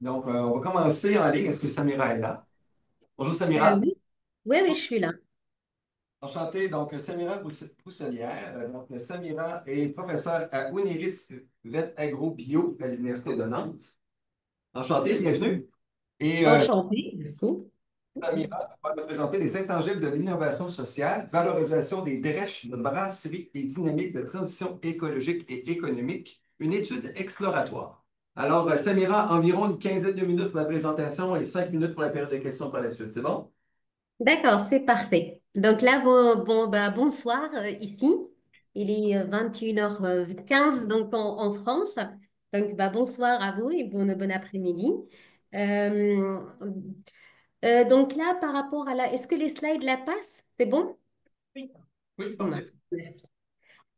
On va commencer en ligne. Est-ce que Samira est là? Bonjour Samira. Oui, oui, oui, je suis là. Enchanté. Samira Pousselière. Samira est professeure à Uniris Vet Agro Bio à l'Université de Nantes. Enchanté, bienvenue. Et Enchantée, merci. Samira va me présenter les intangibles de l'innovation sociale, valorisation des drèches de brasserie et dynamique de transition écologique et économique, une étude exploratoire. Samira, environ une quinzaine de minutes pour la présentation et 5 minutes pour la période de questions par la suite. C'est bon? D'accord, c'est parfait. Donc là, bonsoir ici. Il est 21h15 donc en France. Donc bonsoir à vous et bon après-midi. Euh, donc là, par rapport à la... Est-ce que les slides la passent? C'est bon? Oui, oui, Non, parfait. merci.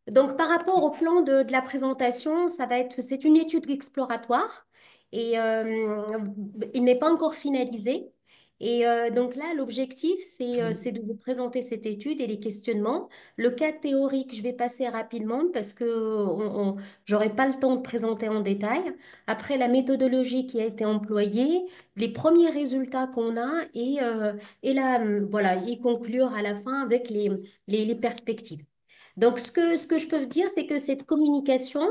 Donc, par rapport au plan de la présentation, c'est une étude exploratoire et il n'est pas encore finalisé. Et donc là, l'objectif, c'est de vous présenter cette étude et les questionnements. Le cas théorique, je vais passer rapidement parce que j'aurai pas le temps de présenter en détail. Après, la méthodologie qui a été employée, les premiers résultats qu'on a et là, voilà, et conclure à la fin avec les perspectives. Donc, ce que je peux vous dire, c'est que cette communication,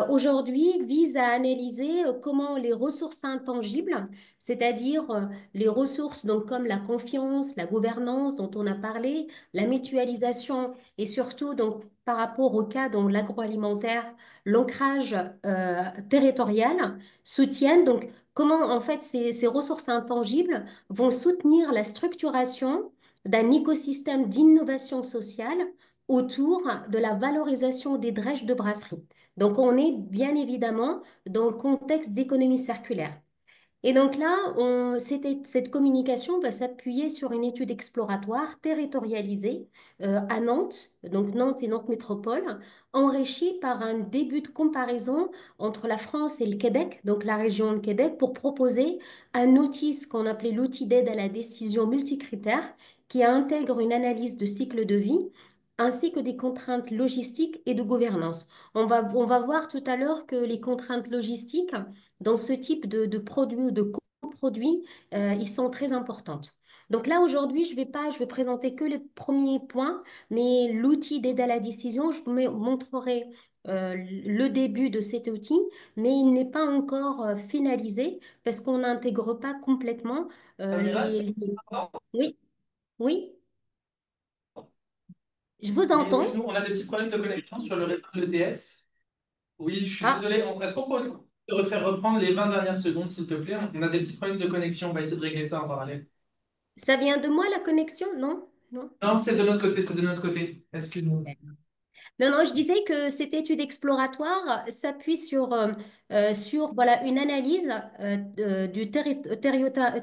aujourd'hui, vise à analyser comment les ressources intangibles, c'est-à-dire les ressources donc, comme la confiance, la gouvernance dont on a parlé, la mutualisation et surtout donc, par rapport au cas dans l'agroalimentaire, l'ancrage territorial, soutiennent donc comment en fait ces ressources intangibles vont soutenir la structuration d'un écosystème d'innovation sociale autour de la valorisation des drèches de brasserie. Donc, on est bien évidemment dans le contexte d'économie circulaire. Et donc là, cette communication va s'appuyer sur une étude exploratoire territorialisée à Nantes, donc Nantes et Nantes Métropole, enrichie par un début de comparaison entre la France et le Québec, donc la région de Québec, pour proposer un outil, ce qu'on appelait l'outil d'aide à la décision multicritère, qui intègre une analyse de cycle de vie ainsi que des contraintes logistiques et de gouvernance. On va voir tout à l'heure que les contraintes logistiques dans ce type de produits ou de coproduits, ils sont très importantes. Donc là, aujourd'hui, je vais présenter que les premiers points, mais l'outil d'aide à la décision, je vous montrerai le début de cet outil, mais il n'est pas encore finalisé parce qu'on n'intègre pas complètement Samira, Oui, oui, je vous oui, entends. excuse-nous, on a des petits problèmes de connexion sur le réseau ETS. Oui, je suis Ah, désolé. Est-ce qu'on peut te refaire reprendre les 20 dernières secondes, s'il te plaît? On a des petits problèmes de connexion, on va essayer de régler ça en parallèle. ça vient de moi la connexion? Non? Non? Non, c'est de notre côté, c'est de notre côté. Excuse-nous. Non, non, je disais que cette étude exploratoire s'appuie sur voilà, une analyse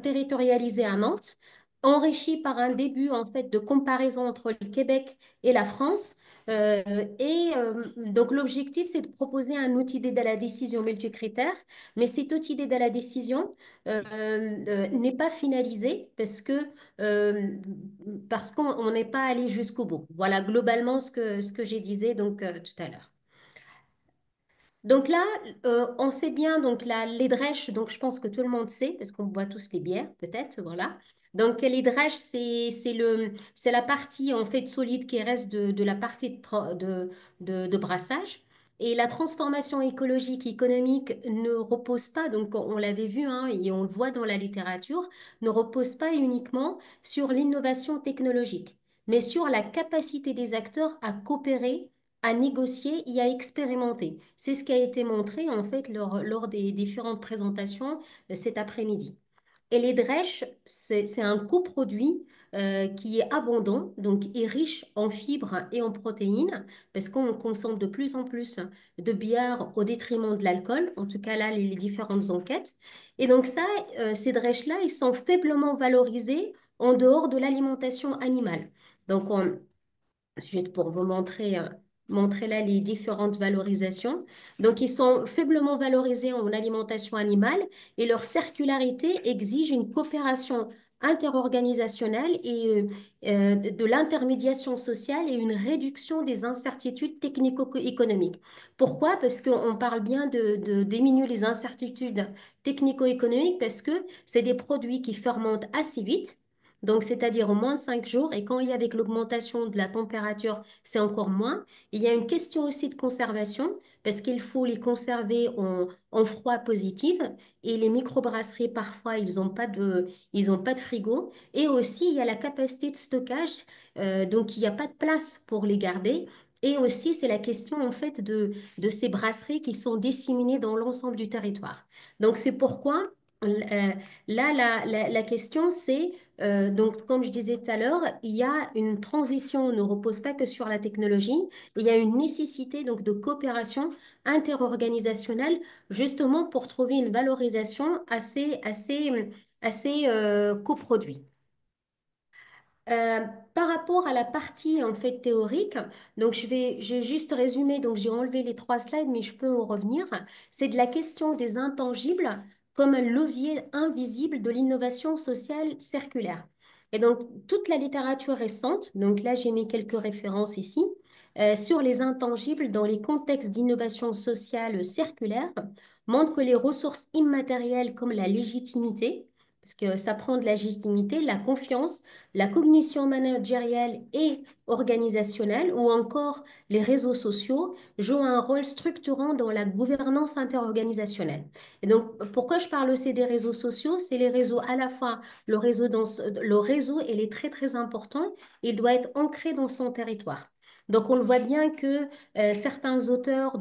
territorialisé à Nantes, enrichie par un début en fait de comparaison entre le Québec et la France. Donc l'objectif, c'est de proposer un outil d'aide à la décision multicritère, mais cet outil d'aide à la décision n'est pas finalisé euh, parce qu'on n'est pas allé jusqu'au bout. Voilà globalement ce que j'ai disais donc tout à l'heure. Donc là, on sait bien donc là, les drèches, donc je pense que tout le monde sait, parce qu'on boit tous les bières, peut-être, voilà. Donc les drèches, c'est la partie en fait solide qui reste de la partie de brassage. Et la transformation écologique, économique ne repose pas, donc on l'avait vu hein, et on le voit dans la littérature, ne repose pas uniquement sur l'innovation technologique, mais sur la capacité des acteurs à coopérer, à négocier et à expérimenter. C'est ce qui a été montré en fait lors des différentes présentations cet après-midi. Et les drèches, c'est un coproduit qui est abondant, donc est riche en fibres et en protéines, parce qu'on consomme de plus en plus de bière au détriment de l'alcool, en tout cas là, les différentes enquêtes. Et donc ça, ces drèches-là, ils sont faiblement valorisés en dehors de l'alimentation animale. Donc, juste pour vous montrer là les différentes valorisations. Donc, ils sont faiblement valorisés en alimentation animale et leur circularité exige une coopération interorganisationnelle et de l'intermédiation sociale et une réduction des incertitudes technico-économiques. Pourquoi? Parce qu'on parle bien de diminuer les incertitudes technico-économiques parce que c'est des produits qui fermentent assez vite. Donc, c'est-à-dire en moins de 5 jours, et quand il y a avec l'augmentation de la température, c'est encore moins. Il y a une question aussi de conservation, parce qu'il faut les conserver en froid positif, et les microbrasseries, parfois, ils ont pas de frigo. Et aussi, il y a la capacité de stockage, donc il n'y a pas de place pour les garder. Et aussi, c'est la question, en fait, de ces brasseries qui sont disséminées dans l'ensemble du territoire. Donc, c'est pourquoi, là, la question, c'est donc, comme je disais tout à l'heure, il y a une transition, ne repose pas que sur la technologie. Il y a une nécessité donc de coopération interorganisationnelle, justement pour trouver une valorisation assez coproduit. Euh, Par rapport à la partie en fait théorique, donc j'ai juste résumé, donc j'ai enlevé les 3 slides, mais je peux en revenir. C'est de la question des intangibles comme un levier invisible de l'innovation sociale circulaire. Et donc toute la littérature récente, donc là j'ai mis quelques références ici, sur les intangibles dans les contextes d'innovation sociale circulaire, montre que les ressources immatérielles comme la légitimité, parce que ça prend de la légitimité, la confiance, la cognition managériale et organisationnelle ou encore les réseaux sociaux jouent un rôle structurant dans la gouvernance interorganisationnelle. Et donc, pourquoi je parle aussi des réseaux sociaux? C'est les réseaux à la fois, le réseau, il est très, très important. Il doit être ancré dans son territoire. Donc, on le voit bien que certains auteurs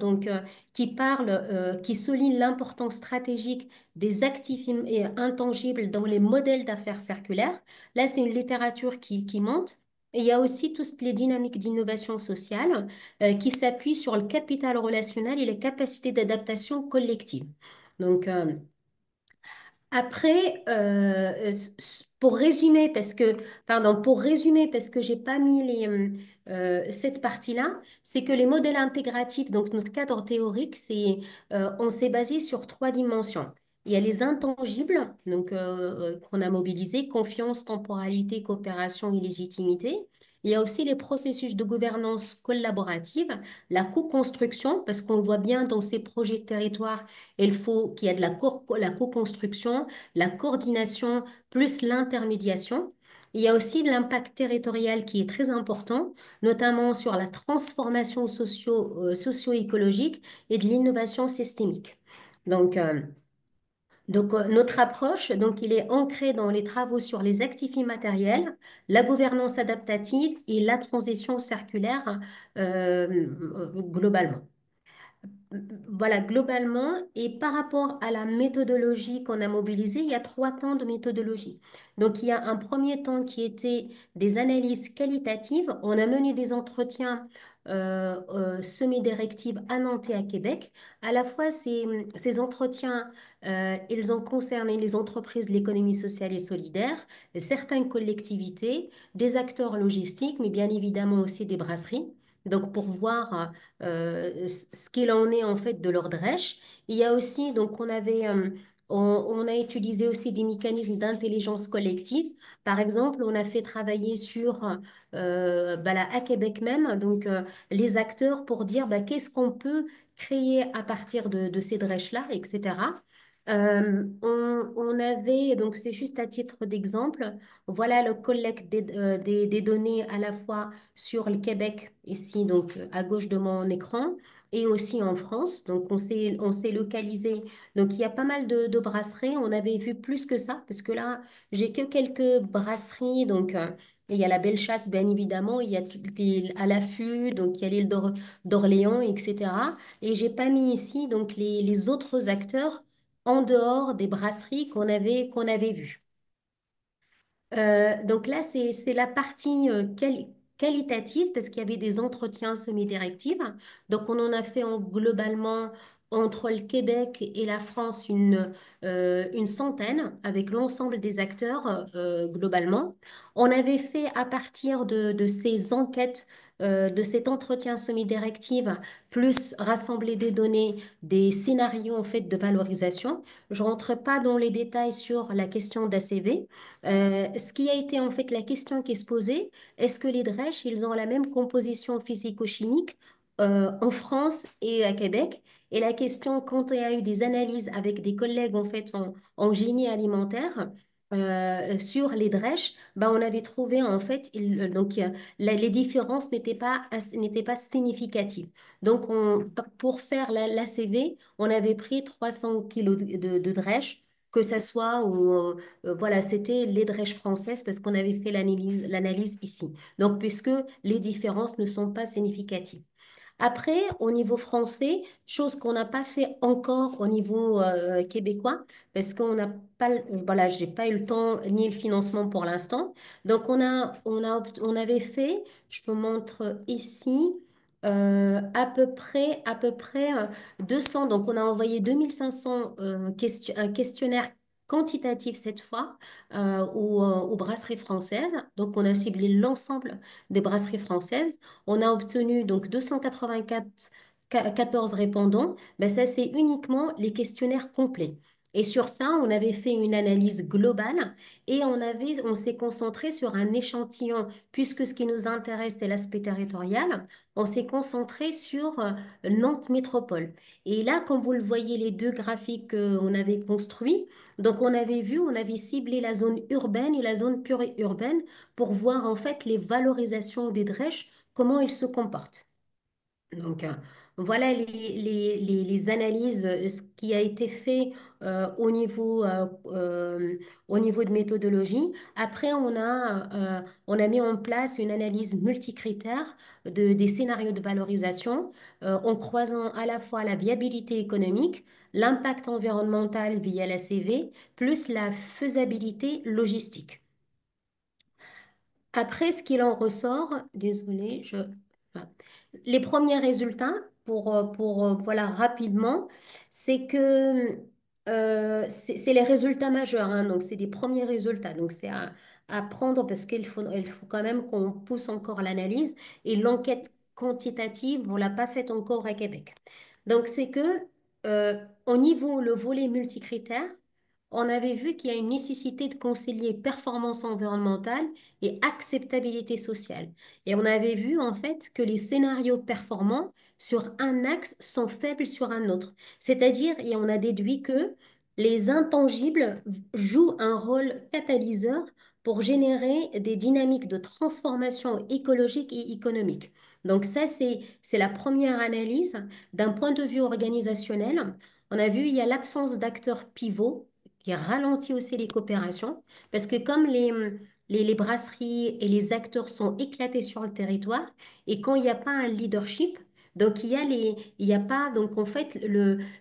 qui parlent, qui soulignent l'importance stratégique des actifs et intangibles dans les modèles d'affaires circulaires. Là, c'est une littérature qui monte. Et il y a aussi toutes les dynamiques d'innovation sociale qui s'appuient sur le capital relationnel et les capacités d'adaptation collective. Donc, après, pour résumer, parce que j'ai pas mis cette partie-là, c'est que les modèles intégratifs, donc notre cadre théorique, on s'est basé sur 3 dimensions. Il y a les intangibles, qu'on a mobilisés, confiance, temporalité, coopération et légitimité. Il y a aussi les processus de gouvernance collaborative, la co-construction, parce qu'on le voit bien dans ces projets de territoire, il faut qu'il y ait de la co-construction, la coordination plus l'intermédiation. Il y a aussi de l'impact territorial qui est très important, notamment sur la transformation socio-écologique et de l'innovation systémique. Donc, euh, notre approche, donc, il est ancré dans les travaux sur les actifs immatériels, la gouvernance adaptative et la transition circulaire globalement. Voilà, globalement, et par rapport à la méthodologie qu'on a mobilisée, il y a 3 temps de méthodologie. Donc, il y a un premier temps qui était des analyses qualitatives. On a mené des entretiens semi-directifs à Nantes et à Québec. À la fois, ces entretiens, ils ont concerné les entreprises de l'économie sociale et solidaire, certaines collectivités, des acteurs logistiques, mais bien évidemment aussi des brasseries. Donc, pour voir ce qu'il en est en fait de leur drèche. Il y a aussi, donc on a utilisé aussi des mécanismes d'intelligence collective. Par exemple, on a fait travailler sur, là, à Québec même, les acteurs pour dire qu'est-ce qu'on peut créer à partir de ces drèches-là, etc. On avait, donc c'est juste à titre d'exemple, voilà le collecte des données à la fois sur le Québec, ici, donc à gauche de mon écran, et aussi en France. Donc, on s'est localisé. Donc, il y a pas mal de brasseries. On avait vu plus que ça, parce que là, j'ai que quelques brasseries. Il y a la Belle Chasse, bien évidemment. Il y a à l'affût, donc il y a l'île d'Orléans, etc. Et j'ai pas mis ici donc les autres acteurs en dehors des brasseries qu'on avait vues. Donc là, c'est la partie qualitative parce qu'il y avait des entretiens semi-directifs. Donc on en a fait globalement entre le Québec et la France une centaine avec l'ensemble des acteurs globalement. On avait fait à partir de ces enquêtes de cet entretien semi-directive, plus rassembler des données, des scénarios en fait de valorisation. Je rentre pas dans les détails sur la question d'ACV. Ce qui a été en fait la question qui se posait, est-ce que les drèches, ils ont la même composition physico-chimique en France et à Québec? Et la question, quand il y a eu des analyses avec des collègues en fait en génie alimentaire, sur les drèches, ben, on avait trouvé en fait, les différences n'étaient pas significatives. Donc, pour faire l'ACV, on avait pris 300 kilos de drèches, que ça soit, voilà, c'était les drèches françaises parce qu'on avait fait l'analyse ici. Donc, puisque les différences ne sont pas significatives. Après, au niveau français, chose qu'on n'a pas fait encore au niveau québécois, parce qu'on n'a pas, voilà, j'ai pas eu le temps ni le financement pour l'instant. Donc, on avait fait, je vous montre ici, à peu près 200. Donc, on a envoyé 2500 un questionnaire quantitatif cette fois aux brasseries françaises. Donc, on a ciblé l'ensemble des brasseries françaises. On a obtenu donc 284 14 répondants. Ben, ça, c'est uniquement les questionnaires complets. Et sur ça, on avait fait une analyse globale et on s'est concentré sur un échantillon, puisque ce qui nous intéresse, c'est l'aspect territorial. On s'est concentré sur Nantes Métropole. Et là, comme vous le voyez, les deux graphiques qu'on avait construits, donc on avait ciblé la zone urbaine et la zone périurbaine pour voir en fait les valorisations des drèches, comment ils se comportent. Donc, voilà les analyses, ce qui a été fait au niveau de méthodologie. Après, on a mis en place une analyse multicritère des scénarios de valorisation en croisant à la fois la viabilité économique, l'impact environnemental via la CV, plus la faisabilité logistique. Après, ce qu'il en ressort, désolé, voilà. Les premiers résultats, voilà, rapidement, c'est que c'est les résultats majeurs, hein, donc c'est des premiers résultats. Donc c'est à prendre parce il faut quand même qu'on pousse encore l'analyse et l'enquête quantitative, on ne l'a pas faite encore à Québec. Donc c'est que au niveau, le volet multicritère, on avait vu qu'il y a une nécessité de concilier performance environnementale et acceptabilité sociale. Et on avait vu en fait que les scénarios performants sur un axe sont faibles sur un autre. C'est-à-dire, et on a déduit que les intangibles jouent un rôle catalyseur pour générer des dynamiques de transformation écologique et économique. Donc ça, c'est la première analyse. D'un point de vue organisationnel, on a vu il y a l'absence d'acteurs pivots qui ralentit aussi les coopérations, parce que comme les brasseries et les acteurs sont éclatés sur le territoire, et quand il n'y a pas un leadership, donc il y a pas, donc en fait,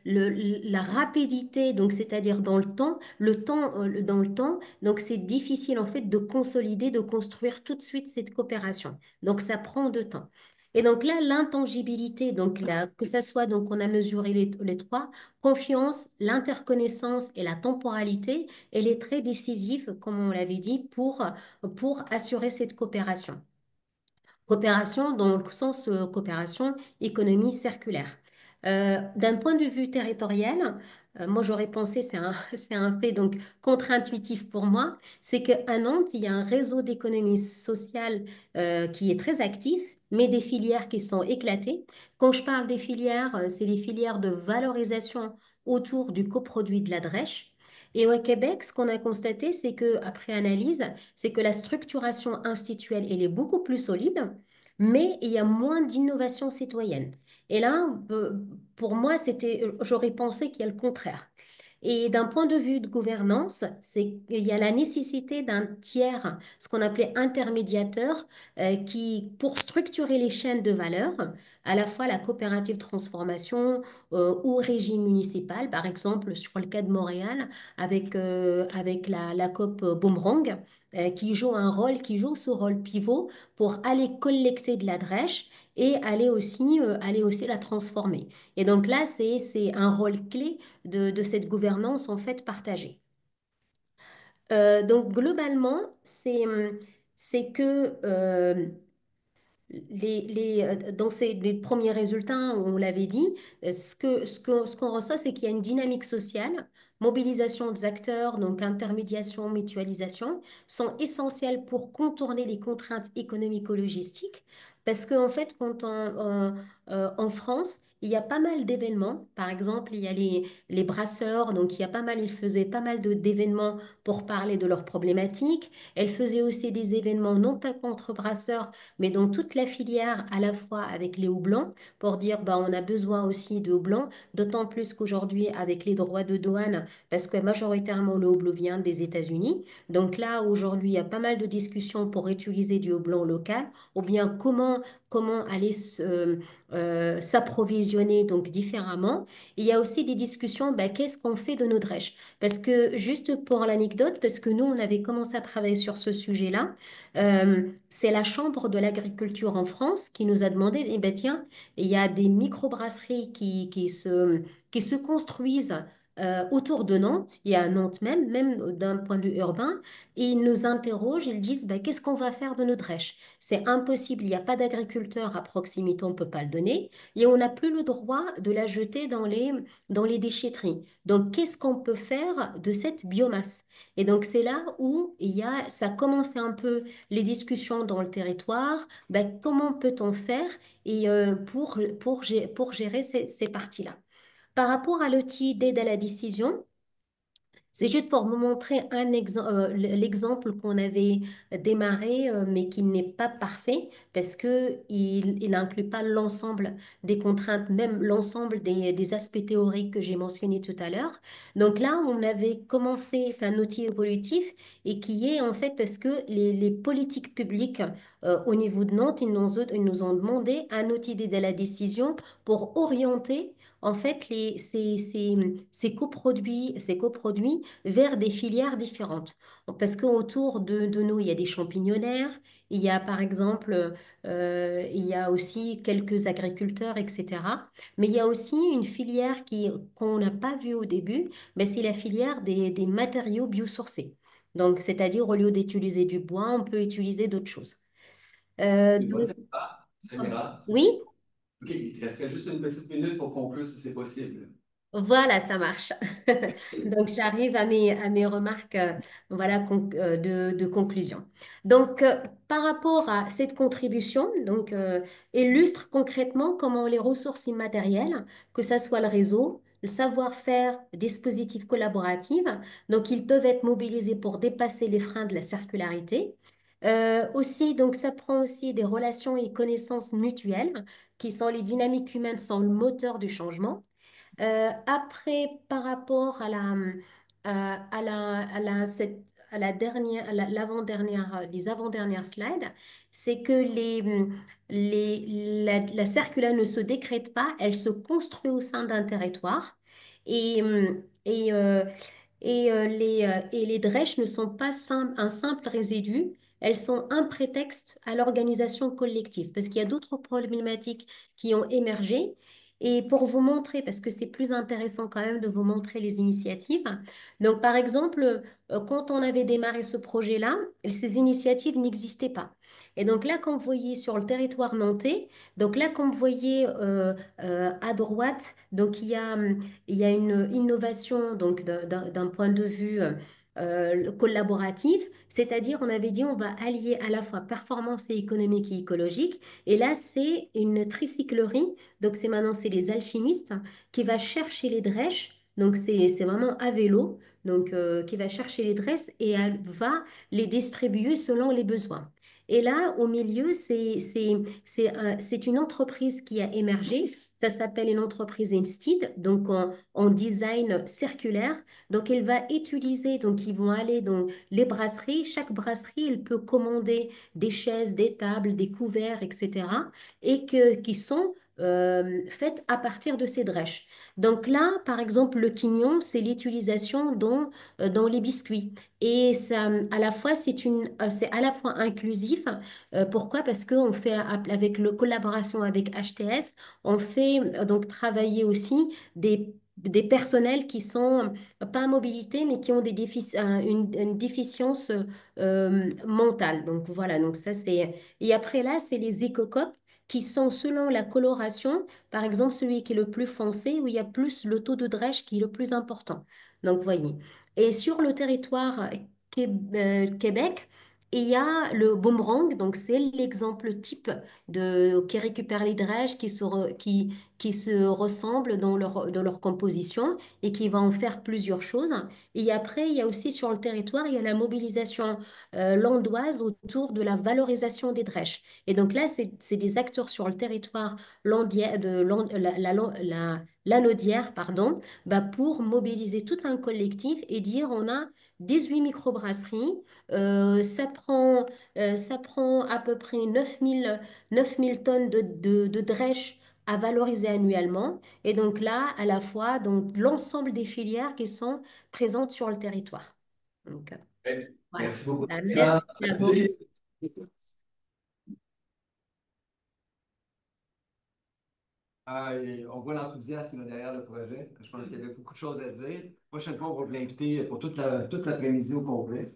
la rapidité, donc c'est-à-dire dans dans le temps, donc c'est difficile en fait de consolider, de construire tout de suite cette coopération. Donc ça prend de temps. Et donc là, l'intangibilité, donc là, que ça soit, donc on a mesuré les trois, confiance, l'interconnaissance et la temporalité, elle est très décisive, comme on l'avait dit, pour assurer cette coopération. Coopération dans le sens coopération économie circulaire. D'un point de vue territorial, moi j'aurais pensé, c'est un fait donc contre-intuitif pour moi, c'est qu'à Nantes, il y a un réseau d'économie sociale qui est très actif, mais des filières qui sont éclatées. Quand je parle des filières, c'est les filières de valorisation autour du coproduit de la drèche. Et au Québec, ce qu'on a constaté, c'est que après analyse, c'est que la structuration institutionnelle, elle est beaucoup plus solide, mais il y a moins d'innovation citoyenne. Et là, pour moi, j'aurais pensé qu'il y a le contraire. Et d'un point de vue de gouvernance, il y a la nécessité d'un tiers, ce qu'on appelait intermédiateur, pour structurer les chaînes de valeur, à la fois la coopérative transformation ou régime municipal, par exemple sur le cas de Montréal, avec la COP Boomerang, qui joue ce rôle pivot pour aller collecter de la drèche et aller aussi la transformer. Et donc là, c'est un rôle clé de cette gouvernance en fait partagée. Donc globalement, c'est que donc, c'est les premiers résultats, on l'avait dit. Ce qu'on ressent, c'est qu'il y a une dynamique sociale, mobilisation des acteurs, donc intermédiation, mutualisation, sont essentielles pour contourner les contraintes économico-logistiques. Parce qu'en fait, en France, il y a pas mal d'événements. Par exemple, il y a les brasseurs, donc il y a pas mal, ils faisaient pas mal d'événements pour parler de leurs problématiques. Elles faisaient aussi des événements, non pas contre brasseurs, mais donc toute la filière à la fois avec les houblons pour dire bah, on a besoin aussi de houblons, d'autant plus qu'aujourd'hui avec les droits de douane, parce que majoritairement le houblon vient des États-Unis. Donc là, aujourd'hui, il y a pas mal de discussions pour utiliser du houblon local ou bien comment aller s'approvisionner donc différemment. Il y a aussi des discussions, bah, qu'est-ce qu'on fait de nos drèches? Parce que juste pour l'anecdote, parce que nous, on avait commencé à travailler sur ce sujet-là, c'est la Chambre de l'agriculture en France qui nous a demandé, eh ben tiens, il y a des microbrasseries qui se construisent autour de Nantes, il y a à Nantes même d'un point de vue urbain, et ils nous interrogent, ils disent, ben, qu'est-ce qu'on va faire de nos drèches? C'est impossible, il n'y a pas d'agriculteur à proximité, on ne peut pas le donner, et on n'a plus le droit de la jeter dans les déchetteries. Donc, qu'est-ce qu'on peut faire de cette biomasse? Et donc, c'est là où ça commence un peu les discussions dans le territoire, ben, comment peut-on faire pour gérer ces parties-là. Par rapport à l'outil d'aide à la décision, c'est juste pour vous montrer l'exemple qu'on avait démarré, mais qui n'est pas parfait parce que il n'inclut pas l'ensemble des contraintes, même l'ensemble des aspects théoriques que j'ai mentionnés tout à l'heure. Donc là, on avait commencé, c'est un outil évolutif et qui est en fait parce que les politiques publiques au niveau de Nantes, ils nous ont demandé un outil d'aide à la décision pour orienter en fait ces coproduits vers des filières différentes. Parce qu'autour de nous, il y a des champignonnaires, il y a par exemple, il y a aussi quelques agriculteurs, etc. Mais il y a aussi une filière qu'on n'a pas vue au début, mais c'est la filière des matériaux biosourcés. Donc, c'est-à-dire, au lieu d'utiliser du bois, on peut utiliser d'autres choses. C'est Donc, possible. Ah, Samira. oui. OK, il resterait juste une petite minute pour conclure si c'est possible. Voilà, ça marche. Donc, j'arrive à mes remarques voilà, de conclusion. Donc, par rapport à cette contribution, donc, illustre concrètement comment les ressources immatérielles, que ce soit le réseau, le savoir-faire, le dispositif collaboratif, donc ils peuvent être mobilisés pour dépasser les freins de la circularité. Aussi, donc, ça prend aussi des relations et connaissances mutuelles, qui sont les dynamiques humaines, sont le moteur du changement. Après, par rapport à la dernière, l'avant-dernière, les avant-dernières slides, c'est que la circulaire ne se décrète pas, elle se construit au sein d'un territoire. Et, hum, et, euh, et les drèches ne sont pas un simple résidu, elles sont un prétexte à l'organisation collective, parce qu'il y a d'autres problématiques qui ont émergé. Et pour vous montrer, parce que c'est plus intéressant quand même de vous montrer les initiatives. Donc, par exemple, quand on avait démarré ce projet-là, ces initiatives n'existaient pas. Et donc là, quand vous voyez sur le territoire nantais, donc là, quand vous voyez à droite, donc il y a une innovation donc d'un point de vue collaboratif, c'est-à-dire on avait dit on va allier à la fois performance et économique et écologique. Et là, c'est une tricyclerie donc, c'est les alchimistes qui va chercher les drèches. Donc, c'est vraiment à vélo. Donc, qui va chercher les drèches et elle va les distribuer selon les besoins. Et là, au milieu, c'est une entreprise qui a émergé. Ça s'appelle une entreprise Instead, donc en design circulaire. Donc, elle va utiliser, donc ils vont aller dans les brasseries. Chaque brasserie, elle peut commander des chaises, des tables, des couverts, etc. Qui sont faites à partir de ces drèches. Donc là, par exemple, le quignon, c'est l'utilisation dans les biscuits. Et ça, à la fois, c'est à la fois inclusif. Pourquoi? Parce qu'on fait, avec la collaboration avec HTS, on fait donc travailler aussi des personnels qui sont pas à mobilité, mais qui ont une déficience mentale. Donc voilà, donc ça c'est... Et après là, c'est les écocotes qui sont selon la coloration, par exemple celui qui est le plus foncé, où il y a plus le taux de drèche qui est le plus important. Donc voyez. Et sur le territoire Québec, il y a le boomerang, donc c'est l'exemple type qui récupère les drèches, qui se ressemblent dans leur composition et qui va en faire plusieurs choses. Et après, il y a aussi sur le territoire, il y a la mobilisation landoise autour de la valorisation des drèches. Et donc là, c'est des acteurs sur le territoire lanaudière, pardon, bah, pour mobiliser tout un collectif et dire on a 18 microbrasseries, ça prend à peu près 9 000 tonnes de drèches à valoriser annuellement. Et donc là, à la fois, donc l'ensemble des filières qui sont présentes sur le territoire. Donc, Ouais. voilà. Merci beaucoup. Merci à vous. Et on voit l'enthousiasme derrière le projet. Je pense qu'il y avait beaucoup de choses à dire. Prochaine fois, on va vous l'inviter pour toute l'après-midi au complet.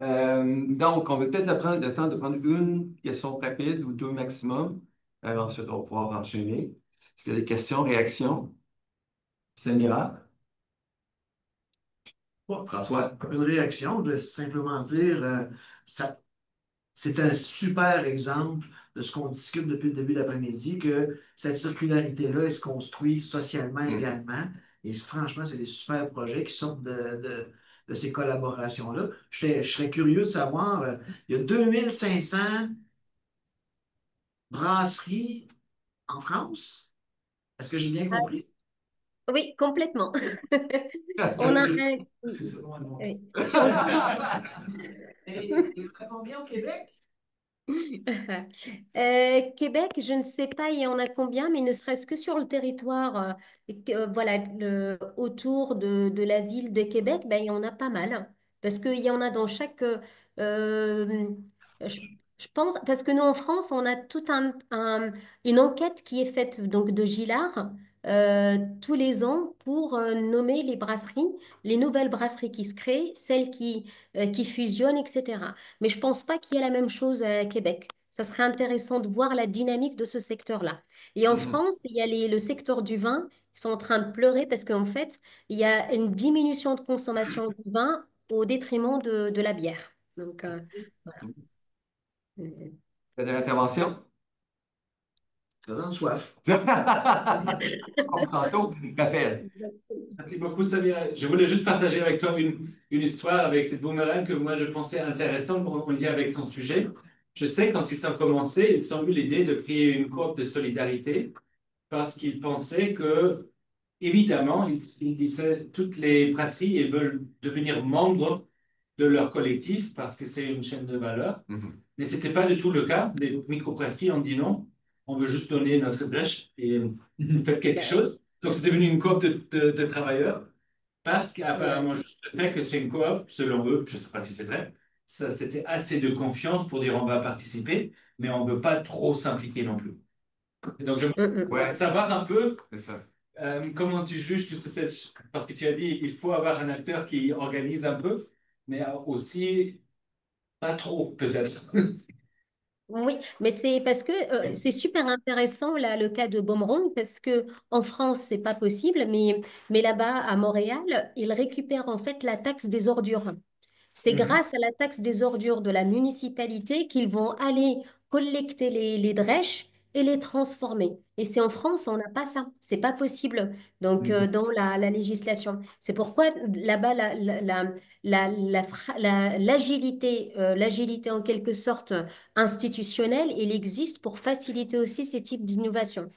Donc, on va peut-être prendre le temps de prendre une question rapide ou deux maximum. Ensuite, on va pouvoir enchaîner. Est-ce qu'il y a des questions, réactions? Samira? Bon, François? une réaction, je vais simplement dire, ça, c'est un super exemple de ce qu'on discute depuis le début de l'après-midi, que cette circularité-là, elle se construit socialement également. Et franchement, c'est des super projets qui sortent de ces collaborations-là. Je serais curieux de savoir, il y a 2500 brasseries en France. Est-ce que j'ai bien compris? Oui, complètement. On a un... C'est ça, ouais, non. Sur le territoire. Et il y en a combien au Québec? Québec, je ne sais pas, il y en a combien, mais ne serait-ce que sur le territoire, voilà, autour de la ville de Québec, ben, il y en a pas mal. Parce qu'il y en a dans chaque... euh, je, je pense, parce que nous, en France, on a une enquête qui est faite donc, de Gillard tous les ans pour nommer les brasseries, les nouvelles brasseries qui se créent, celles qui fusionnent, etc. Mais je pense pas qu'il y ait la même chose à Québec. Ça serait intéressant de voir la dynamique de ce secteur-là. Et en Mhm. France, il y a le secteur du vin. Ils sont en train de pleurer parce qu'en fait, il y a une diminution de consommation du vin au détriment de la bière. Donc, voilà. Mhm. Faites une intervention? Ça donne soif. Comme tantôt, Raphaël. Merci beaucoup, Samira. Je voulais juste partager avec toi une histoire avec cette boomerang que moi je pensais intéressante pour rebondir avec ton sujet. Je sais, quand ils ont commencé, ils ont eu l'idée de créer une coop de solidarité parce qu'ils pensaient que, évidemment, ils disaient toutes les brasseries elles veulent devenir membres de leur collectif parce que c'est une chaîne de valeur. Mhm. Mais ce n'était pas du tout le cas. Les microbrasseries ont dit non, on veut juste donner notre brèche et vous faites quelque Ben, chose. Donc c'est devenu une coop de travailleurs parce ouais. qu'apparemment, juste le fait que c'est une coop, selon eux, je ne sais pas si c'est vrai, ça c'était assez de confiance pour dire on va participer, mais on ne veut pas trop s'impliquer non plus. Et donc je Mm. voudrais savoir un peu C'est ça. comment tu juges tout parce que tu as dit il faut avoir un acteur qui organise un peu, mais aussi pas trop peut-être. Oui, mais c'est parce que c'est super intéressant là le cas de Boomerang parce que en France c'est pas possible, mais là-bas à Montréal ils récupèrent en fait la taxe des ordures. C'est Mhm. grâce à la taxe des ordures de la municipalité qu'ils vont aller collecter les drèches et les transformer. Et c'est en France, on n'a pas ça. C'est pas possible. Donc, Mhm. dans la législation. C'est pourquoi là-bas, l'agilité en quelque sorte institutionnelle, il existe pour faciliter aussi ces types d'innovation.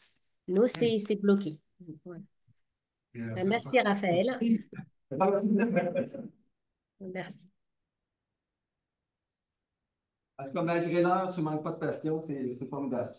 Nous, c'est bloqué. Ouais. Merci, Raphaël. Merci. Parce que malgré l'heure, tu ne manques pas de passion, c'est formidable.